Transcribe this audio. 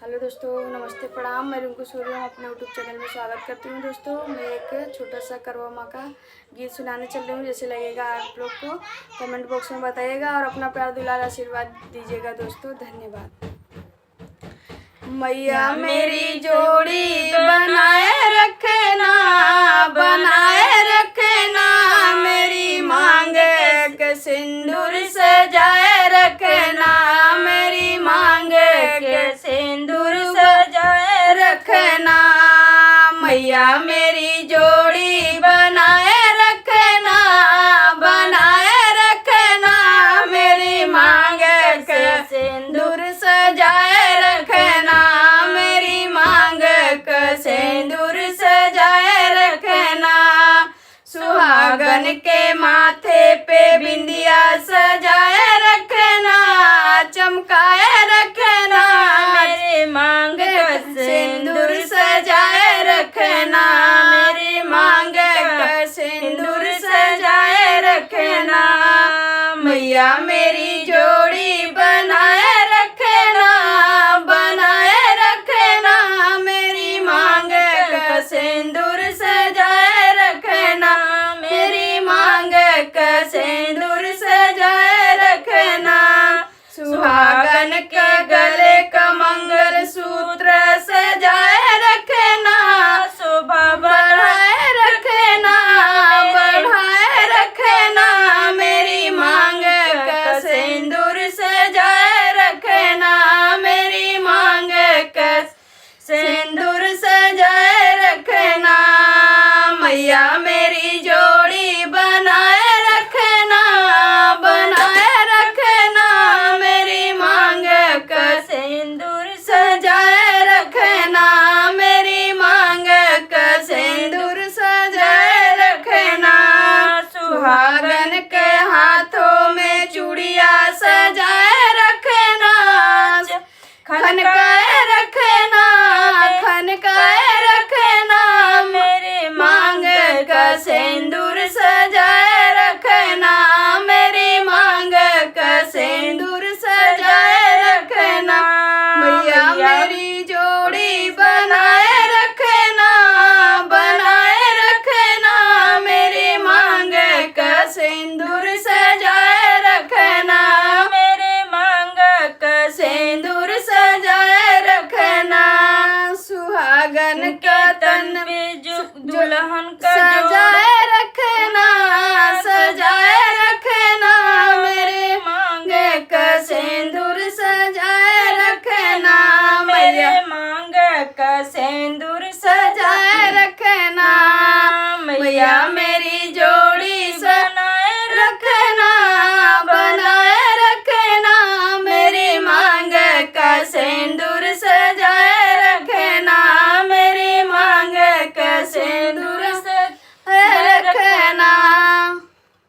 Hello दोस्तों, नमस्ते, प्रणाम। मैं रिंकू सूर्य अपने यूट्यूब चैनल में स्वागत करती हूँ। दोस्तों, मैं एक छोटा सा करवा माँ का गीत सुनाने चल रही हूँ। जैसे लगेगा आप लोग को कमेंट बॉक्स में बताइएगा और अपना प्यार दुलार आशीर्वाद दीजिएगा। दोस्तों, धन्यवाद। मैया मेरी जोड़ी बनाए रखना, बनाए रखना, मेरी मांग के सिंदूर सजाए रखना, मेरी मांग के सिंदूर सजाए रखना। मैया मेरी जोड़ी बनाए रखना, बनाए रखना, मेरी मांग के सिंदूर सजाए रखना, मेरी मांग के सिंदूर सजाए रखना। सुहागन के माथे पे बिंदिया सजाए रखना, चमकाए रखना, मेरी मांग का सिंदूर सजाए रखना, मेरी मांग का सिंदूर सजाए रखना। मैया मेरी जोड़ी बनाए रखना, बनाए रखना, मेरी मांग का सिंदूर सजाए रखना, मेरी मांग का सिंदूर सजाए रखना। सुहागन के गले का मंगल सूत्र सजाए रखना, शोभा बढ़ाए रखना, बढ़ाए रखना, मेरी मांग का सिंदूर सजाए रखना, मेरी मांग का सिंदूर सजाए रखना। मैया मेरी जोड़ी बनाए रखना, बनाए रखना, मेरी मांग का सिंदूर सजाए रखना, मेरी मांग का सिंदूर सजाए रखना। सुहागन के हाथों में चूड़िया सजाए रखना, खनकाए रखना, खनकाए रखना, मेरी मांग का सिंदूर सजाए रखना, मेरी मांग का सिंदूर सजाए रखना। मैया मेरी जोड़ी बनाए रखना, बनाए रखना, मेरी मांग का सिंदूर सजाए रखना, मेरे मांग का सिंदूर सजाए रखना। सुहागन का तन पे दुल्हन का